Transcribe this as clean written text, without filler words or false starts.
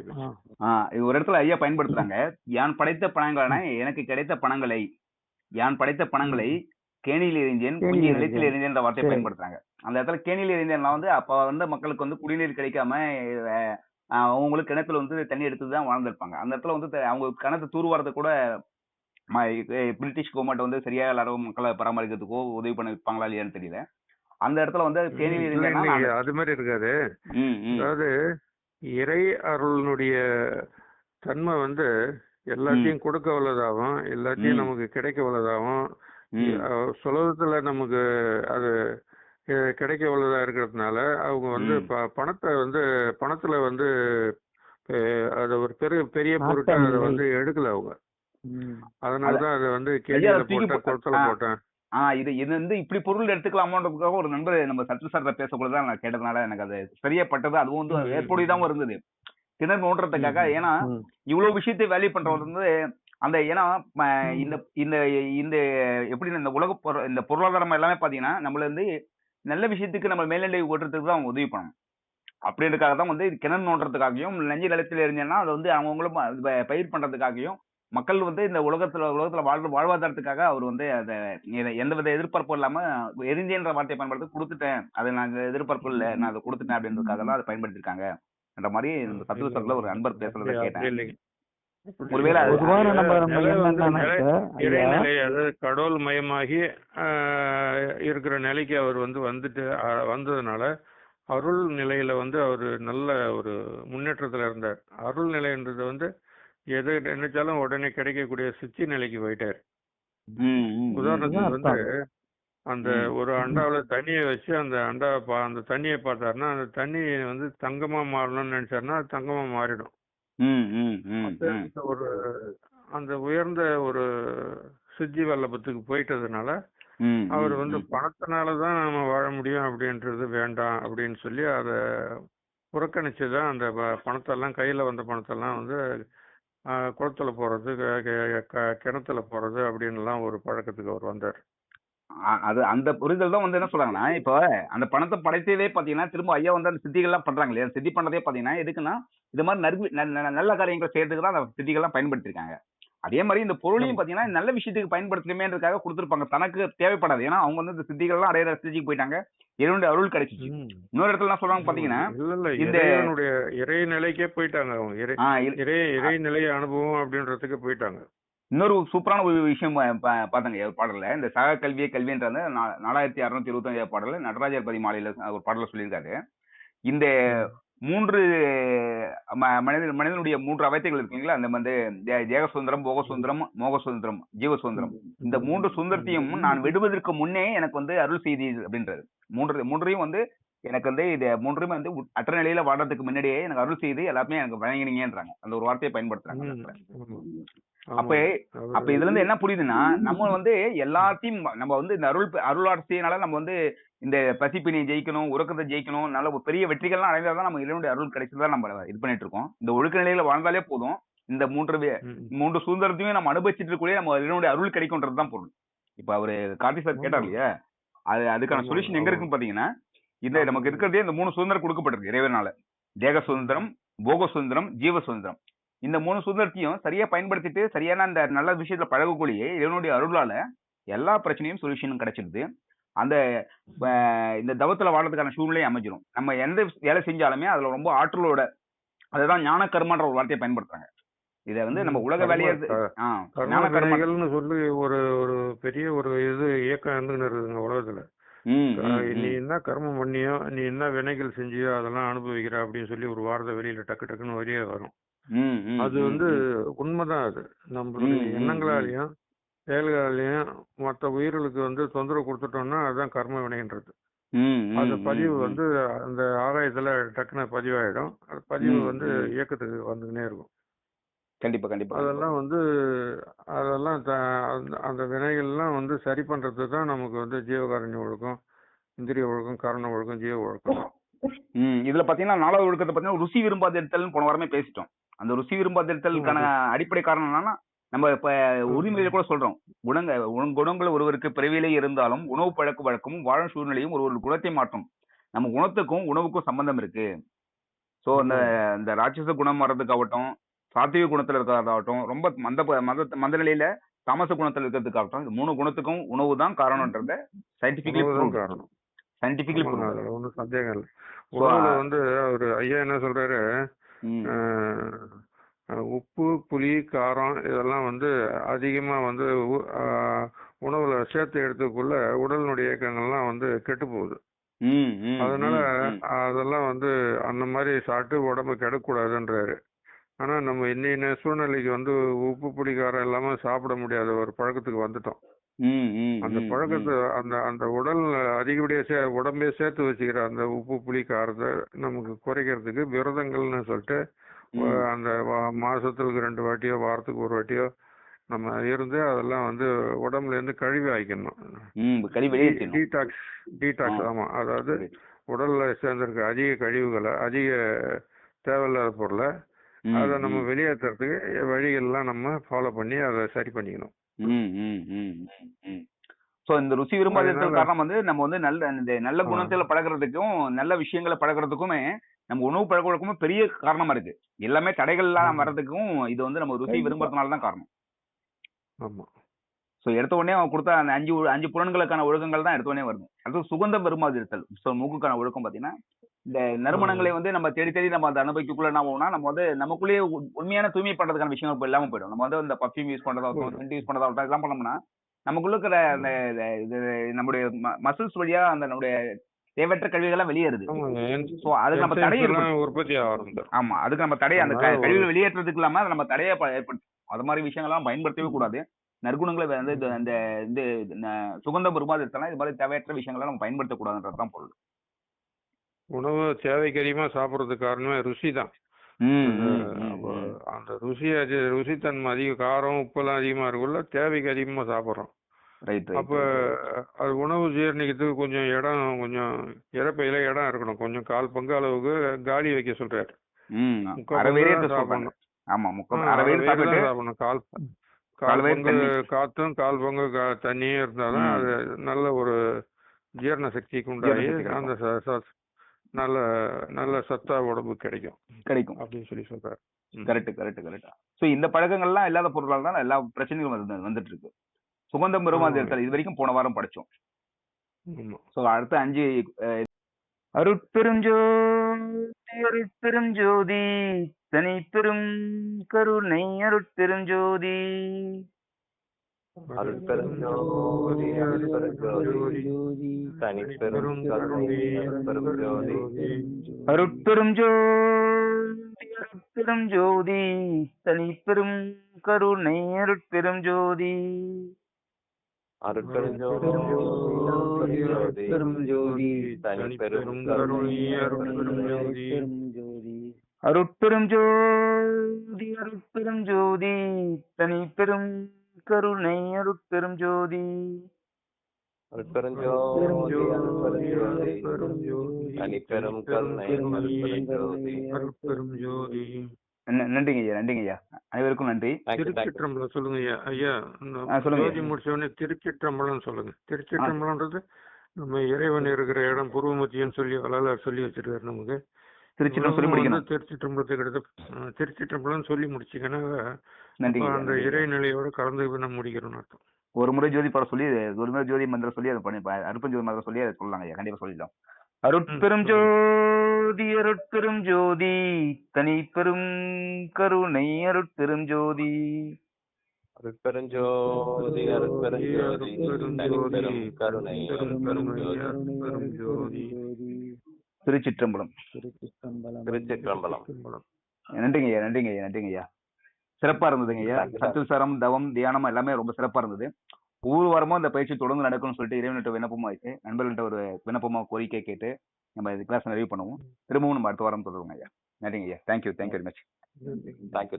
இது ஒரு இடத்துல ஐயா பயன்படுத்துறாங்க. யான் படைத்த பணங்களான எனக்கு கிடைத்த பணங்களை யான் படைத்த பணங்களை கேணியில் எறிந்தேன் கொஞ்சம் நிலத்தில் எறிந்தேன் என்ற வார்த்தையை பயன்படுத்துறாங்க. அந்த இடத்துல கேணியில் எறிந்தேன்லாம் வந்து அப்ப வந்து மக்களுக்கு வந்து குடிநீர் கிடைக்காம அவங்களுக்கு கிணத்துல வந்து தண்ணி எடுத்து தான் வாழ்ந்திருப்பாங்க. அந்த இடத்துல வந்து அவங்க கிணத்து தூர்வாரத்தை கூட பிரிட்டிஷ் கவர்மெண்ட் வந்து சரியா எல்லாரும் மக்களை பராமரிக்கிறதுக்கோ உதவி பண்ணிருப்பாங்களா இல்லையான்னு தெரியல. அந்த இடத்துல வந்து கேணியில் எறிந்தேன்னா அது மாதிரி இருக்காது. அதாவது இறை அருளினுடைய தன்மை வந்து எல்லாத்தையும் கொடுக்க வல்லதாகவும் எல்லாத்தையும் நமக்கு கிடைக்க வல்லதாகவும் சுலபத்துல நமக்கு அது கிடைக்க வல்லதா இருக்கிறதுனால அவங்க வந்து பணத்தை வந்து பணத்துல வந்து அது ஒரு பெரிய பொருட்டா அதை வந்து எடுக்கல அவங்க. அதனாலதான் அதை வந்து கேணியில போட்டேன் குளத்துல போட்டேன். இது வந்து இப்படி பொருள் எடுத்துக்கலாமோன்றதுக்காக ஒரு நண்பர் நம்ம சற்று சார்ட்ட பேசக்கூடதான் நான் கேட்டதுனால எனக்கு அது சரியப்பட்டது. அதுவும் வந்து ஏற்புடையதாகவும் இருந்தது கிணறு நோண்டுறதுக்காக. ஏன்னா இவ்வளவு விஷயத்தை வேல்யூ பண்றவர் வந்து அந்த ஏன்னா இந்த இந்த இந்த எப்படி இந்த இந்த பொருளாதாரம் எல்லாமே பாத்தீங்கன்னா நம்மள வந்து நல்ல விஷயத்துக்கு நம்ம மேல்நிலை ஓட்டுறதுக்கு தான் உதவி பண்ணணும். அப்படின்றதுக்காக தான் வந்து கிணறு நோண்டுறதுக்காகவும் நெஞ்சு நிலத்தில் இருந்தேன்னா அதை வந்து அவங்களும் பயிர் பண்றதுக்காகவும் மக்கள் வந்து இந்த உலகத்துல வாழ்வாதாரத்துக்காக அவர் வந்து அதை எந்தவித எதிர்பார்ப்பும் இல்லாம எரிஞ்சேன்ற வார்த்தையை பயன்படுத்தி கொடுத்துட்டேன், அதை நாங்க எதிர்பார்ப்பு இல்லை, நான் அதை கொடுத்துட்டேன் அப்படின்றதுக்காக தான் அதை பயன்படுத்திருக்காங்க என்ற மாதிரி இந்த சத்துவ ஒரு அன்பர் பேசுறதை கேட்டேன். ஒருவேளை கடவுள் மயமாகி இருக்கிற நிலைக்கு அவர் வந்து வந்ததுனால அருள் நிலையில வந்து அவர் நல்ல ஒரு முன்னேற்றத்துல இருந்தார். அருள் நிலைன்றது வந்து எது நினைச்சாலும் உடனே கிடைக்கக்கூடிய சிச்சி நிலைக்கு போயிட்டார். உதாரணத்துக்கு வந்து அந்த ஒரு அண்டாவில தண்ணியை வச்சு அந்த தண்ணியை பார்த்தாருன்னா அந்த தண்ணி வந்து தங்கமா மாறணும்னு நினைச்சாருன்னா அது தங்கமா மாறிடும். ஒரு அந்த உயர்ந்த ஒரு சித்தி வல்லபத்துக்கு போயிட்டதுனால அவர் வந்து பணத்தினாலதான் நம்ம வாழ முடியும் அப்படின்றது வேண்டாம் அப்படின்னு சொல்லி அதை புறக்கணிச்சுதான் அந்த பணத்தெல்லாம் கையில வந்த பணத்தெல்லாம் வந்து குளத்துல போறது கிணத்துல போறது அப்படின்னு எல்லாம் ஒரு பழக்கத்துக்கு அவர் வந்தார். அது அந்த புரிதல் தான் வந்து என்ன சொல்றாங்கன்னா, இப்ப அந்த பணத்தை படைத்ததே பாத்தீங்கன்னா திரும்ப ஐயா வந்து அந்த சித்திகள் எல்லாம் பண்றாங்க இல்லையா? சித்தி பண்ணதே பாத்தீங்கன்னா எதுக்குன்னா இது மாதிரி நல்ல காரியங்களை செய்யறதுக்கு தான் அந்த சித்திகள் எல்லாம் பயன்படுத்திருக்காங்க. அதே மாதிரி இந்த பொருளையும் பாத்தீங்கன்னா நல்ல விஷயத்துக்கு பயன்படுத்தணுமேன்றதுக்காக கொடுத்துருப்பாங்க. தனக்கு தேவைப்படாது. ஏன்னா அவங்க வந்து இந்த சித்திகள் எல்லாம் அடையிற ஸ்டேஜுக்கு போயிட்டாங்க. இறைவனுடைய அருள் கிடைச்சிச்சு. இன்னொரு இடத்துல என்ன சொல்றாங்க பாத்தீங்கன்னா இந்த இறை நிலைக்கே போயிட்டாங்க. அவங்க இறை நிலை அனுபவம் அப்படின்றதுக்கு போயிட்டாங்க. இன்னொரு சூப்பரான ஒரு விஷயம் பாத்தங்க பாடல இந்த சக கல்வியே கல்வின்ற 4625 பாடல நடராஜர் பதிமாலையில ஒரு பாடல சொல்லியிருக்காரு. இந்த 3 மனிதனுடைய 3 அவத்தைகள் இருக்குங்களா, அந்த வந்து தேக சுதந்திரம், போக சுதந்திரம், மோக சுதந்திரம், ஜீவ சுதந்திரம். இந்த 3 சுதந்திரத்தையும் நான் விடுவதற்கு முன்னே எனக்கு வந்து அருள் செய்தி அப்படின்றது. மூன்றையும் வந்து எனக்கு வந்து இது 3மே வந்து அற்ற நிலையில வாடுறதுக்கு முன்னாடியே எனக்கு அருள் செய்து எல்லாமே எனக்கு வழங்கினீங்கன்றாங்க. அந்த ஒரு வார்த்தையை பயன்படுத்துறாங்க. அப்ப இதுல இருந்து என்ன புரியுதுன்னா நம்ம வந்து எல்லாத்தையும் நம்ம வந்து இந்த அருளாட்சியினால நம்ம வந்து இந்த பசிப்பினியை ஜெயிக்கணும், உறக்கத்தை ஜெயிக்கணும், நல்ல ஒரு பெரிய வெற்றிகள்லாம் அடைந்தாதான் நம்ம இறைவனுடைய அருள் கிடைச்சதான் நம்ம இது பண்ணிட்டு இருக்கோம். இந்த ஒழுக்க நிலையில வாழ்ந்தாலே போதும், இந்த 3 சுதந்திரத்தையும் நம்ம அனுபவிச்சுட்டு இருக்கக்கூடிய நம்ம இறைவனுடைய அருள் கிடைக்கும்ன்றதுதான் பொருள். இப்ப அவரு கார்த்தி சார் கேட்டார் இல்லையா, அதுக்கான சொல்யூஷன் எங்க இருக்குன்னு பாத்தீங்கன்னா இந்த நமக்கு இருக்கிறதே இந்த 3 சுதந்திரம் கொடுக்கப்பட்டிருக்கு இறைவனால. தேக சுதந்திரம், போக சுதந்திரம், ஜீவ சுதந்திரம். இந்த 3 சுதந்திரத்தையும் சரியா பயன்படுத்திட்டு சரியான அந்த நல்ல விஷயத்துல பழகக்கூடிய இறைவனுடைய அருளால எல்லா பிரச்சனையும் சொல்யூஷனும் கிடைச்சிடுது. அந்த இந்த தவத்துல வாழறதுக்கான சூழ்நிலை அமைஞ்சிடும். நம்ம எந்த வேலை செஞ்சாலுமே அதுல ரொம்ப ஆற்றலோட அதுதான் ஞான கர்மன்ற ஒரு வார்த்தையை பயன்படுத்துறாங்க. இத வந்து நம்ம உலக வேலையை ஞான கர்மங்கள்னு சொல்லி ஒரு பெரிய ஒரு இது இயக்கம் இருக்குங்க உலகத்துல. நீ என்ன கர்மம் பண்ணியோ, நீ என்ன வினைகள் செஞ்சியோ அதெல்லாம் அனுபவிக்கிற அப்படின்னு சொல்லி ஒரு வார்த்தை வெளியில டக்கு டக்குன்னு வெளியே வரும். அது வந்து உண்மைதான். அது நம்மளுடைய எண்ணங்களாலையும் செயல்களாலையும் மற்ற உயிர்களுக்கு வந்து தொந்தரவு கொடுத்துட்டோம்னா அதுதான் கர்ம வினைன்றது. அந்த பதிவு வந்து அந்த ஆகாயத்துல டக்குன்னு பதிவாயிடும். அந்த பதிவு வந்து இயக்கத்துக்கு வந்துன்னே இருக்கும். கண்டிப்பா அதெல்லாம் வந்து அந்த வினைகள்லாம் வந்து சரி பண்றது தான் நமக்கு வந்து ஜீவகாரண்ய ஒழுக்கம், இந்திரிய ஒழுக்கம், காரண ஒழுக்கம், ஜீவ ஒழுக்கம். இதுல பாத்தீங்கன்னா 4வது ஒழுக்கத்தை பாத்தீங்கன்னா ருசி விரும்பாதிருத்தல் போன வாரமே பேசிட்டோம். அந்த ருசி விரும்பாதிருத்தலுக்கான அடிப்படை காரணம் என்னன்னா நம்ம இப்ப உரிமையில கூட சொல்றோம், குணங்கள் ஒருவருக்கு பிறவியிலே இருந்தாலும் உணவு பழக்க வழக்கமும் வாழும் சூழ்நிலையும் ஒரு குணத்தை மாற்றும். நம்ம குணத்துக்கும் உணவுக்கும் சம்பந்தம் இருக்கு. ஸோ அந்த இந்த ராட்சச குணம் வர்றதுக்காகட்டும், சாத்விக குணத்துல இருக்கிறதாகட்டும், ரொம்ப மந்த நிலையில தாமச குணத்துல இருக்கிறதுக்காகட்டும், இது 3 குணத்துக்கும் உணவு தான் காரணம்ன்றத சயின்டிபிக்கலி உணவுதான் காரணம். சயின்டிபிக்கலி ஆமாங்க, அதுல ஒன்றும் சந்தேகம் இல்லை. உணவுல வந்து ஒரு ஐயா என்ன சொல்றாரு, உப்பு, புளி, காரம் இதெல்லாம் வந்து அதிகமா வந்து உணவுல சேர்த்து எடுத்துக்குள்ள உடலினுடைய இயக்கங்கள்லாம் வந்து கெட்டு போகுது. அதனால அதெல்லாம் வந்து அந்த மாதிரி சாப்பிட்டு உடம்பு கெடக்கூடாதுன்றாரு. ஆனா நம்ம இன்னைய சூழ்நிலைக்கு வந்து உப்பு, புளி, காரம் எல்லாமே சாப்பிட முடியாத ஒரு பழக்கத்துக்கு வந்துட்டோம். அந்த பழக்கத்தை அந்த அந்த உடல் அதிகப்படியா உடம்பே சேர்த்து வச்சுக்கிற அந்த உப்பு, புளி, காரத்தை நமக்கு குறைக்கிறதுக்கு விரதங்கள்னு சொல்லிட்டு அந்த மாசத்துக்கு 2 வாட்டியோ வாரத்துக்கு 1 வாட்டியோ நம்ம இருந்து அதெல்லாம் வந்து உடம்புல இருந்து கழிவு ஆயிக்கணும். டீடாக்ஸ். ஆமா, அதாவது உடல்ல சேர்ந்திருக்க அதிக கழிவுகளை, அதிக தேவையில்லாத பொருளை அதை நம்ம வெளியேற்றுறதுக்கு வழிகள்லாம் நம்ம ஃபாலோ பண்ணி அதை சரி பண்ணிக்கணும். ஸோ இந்த ருசி விரும்பாததுக்கு காரணம் வந்து நம்ம வந்து நல்ல குணத்துல பழகிறதுக்கும் நல்ல விஷயங்களை பழகிறதுக்குமே நம்ம உணவு பழக்க வழக்கமே பெரிய காரணமா இருக்கு. எல்லாமே தடைகள்லாம் வர்றதுக்கும் இது வந்து நம்ம ருசி விரும்புறதுனால தான் காரணம். ஆமா. ஸோ எடுத்த உடனே அவன் கொடுத்த அந்த 5 புலன்களுக்கான ஒழுக்கங்கள் தான் எடுத்த உடனே வருது. அடுத்து சுகந்தம் விரும்பாதிருத்தல். ஸோ மூக்குக்கான ஒழுக்கம் பார்த்தீங்கன்னா இந்த நறுமணங்களை வந்து நம்ம தேடி தேடி நம்ம அந்த அனுபவிக்குள்ள என்ன ஆகும்னா நம்ம வந்து நமக்குள்ளேயே உண்மையான தூய்மை பண்றதுக்கான விஷயங்கள் இப்போ இல்லாமல் போயிடும். நம்ம வந்து இந்த பர்ஃபியூம் யூஸ் பண்றதாகட்டும், சென்ட் யூஸ் பண்றதாகட்டும் இதெல்லாம் பண்ணோம்னா நமக்குள்ள இருக்கிற அந்த நம்முடைய மசில்ஸ் வழியா அந்த நம்முடைய தேவையற்ற கழிவுகள்லாம் வெளியேறுது. ஸோ அதுக்கு நம்ம தடை உற்பத்தி ஆகும். ஆமா, அதுக்கு நம்ம தடையை அந்த கழிவுகள் வெளியேற்றதுக்கு இல்லாம நம்ம தடையை ஏற்படுத்தும். அது மாதிரி விஷயங்கள்லாம் பயன்படுத்தவே கூடாது. நற்குணங்களை வந்து இந்த சுகந்தம் விரும்பாதிருத்தலாம் இது மாதிரி தேவையற்ற விஷயங்களை நம்ம பயன்படுத்தக்கூடாதுன்றதுதான் பொருள். உணவு தேவைக்கு அதிகமா சாப்பிட்றதுக்கு காரணமே ருசி தான். அந்த ருசித்தன்மை அதிக, காரம் உப்பெல்லாம் அதிகமா இருக்குள்ள தேவைக்கு அதிகமா சாப்பிட்றோம். அப்ப அது உணவு ஜீரணிக்கிறதுக்கு கொஞ்சம் இறப்பையில இடம் இருக்கணும். கொஞ்சம் 1/4 பங்கு அளவுக்கு காலி வைக்க சொல்றாரு. சாப்பிடணும். கால் பங்கு காத்தும் 1/4 பங்கு தண்ணியும் இருந்தாதான் அது நல்ல ஒரு ஜீரண சக்திக்கு உண்டாகி அந்த நல்ல நல்ல சத்தா உடம்பு கிடைக்கும் அப்படின்னு சொல்லி சொல்றாரு. கரெக்ட். ஸோ இந்த பழக்கங்கள்லாம் இல்லாத பொருளால் தான் எல்லா பிரச்சனைகளும் வந்துட்டு இருக்கு. சுகந்தம் விரும்பாதிருத்தல் இது வரைக்கும் போன வாரம் படிச்சோம். ஸோ அடுத்து 5 அருட்பெருஞ்சோதி தனி பெரும் கருணை அருட்பெருஞ்சோதி அருட்பெருஞ்சோதி தனி பெரும் கருணை அருட்பெருஞ்சோதி அருட்பெருஞ்சோதி தனி பெரும் கருணை அருட்பெருஞ்சோதி நன்றிங்க ஐயா. அனைவருக்கும் நன்றி. திருச்சிற்றம்பலம் சொல்லுங்க ஐயா. ஜோதி முடிச்ச உடனே திருச்சிற்றம்பலம் சொல்லுங்க. திருச்சிற்றம்பலம்ன்றது நம்ம இறைவன் இருக்கிற இடம் பூர்வமத்தியன்னு சொல்லி வள்ளலார் சொல்லி வச்சிருக்காரு நமக்கு. திருச்சிற்றம்பலத்துக்கு எடுத்து திருச்சிற்றம்பலம் சொல்லி முடிச்சிங்கன்னா அந்த இறைநிலையோட கலந்து நம்ம முடிக்கிறோம்னு அர்த்தம். ஒரு முறை ஜோதி பாட சொல்லி, ஒரு முறை ஜோதி மந்திரம் சொல்லி அதை பண்ணி அருட்பெருஞ்சோதி மந்திரம் சொல்லி அதை சொல்லலாங்க ஐயா. கண்டிப்பா சொல்லிடலாம். அருட்பெருஞ்சோதி அருட்பெருஞ்சோதி தனி பெரும் கருணை அருட்பெருஞ்சோதி அருட்பெருஞ்சோதி அருட்பெருஞ்சோதி தனி பெரும் கருணை அருட்பெருஞ்சோதி. திருச்சிற்றம்பலம். நன்றிங்க ஐயா. சிறப்பா இருந்ததுங்க ஐயா. சத்துசாரம், தவம், தியானம் எல்லாமே ரொம்ப சிறப்பா இருந்தது. ஒவ்வொரு வாரமும் அந்த பயிற்சி தொடர்ந்து நடக்கும்னு சொல்லிட்டு இறைவன்கிட்ட விண்ணப்பமா ஆயிடுச்சு. நண்பர்கள்ட்ட ஒரு விண்ணப்பமா கோரிக்கை கேட்டு நம்ம இந்த கிளாஸ் நிறைவு பண்ணுவோம். திரும்பவும் நம்ம அடுத்த வாரம் தொடருவோங்க ஐயா. நன்றிங்க ஐயா. Thank you very much. தேங்க்யூ.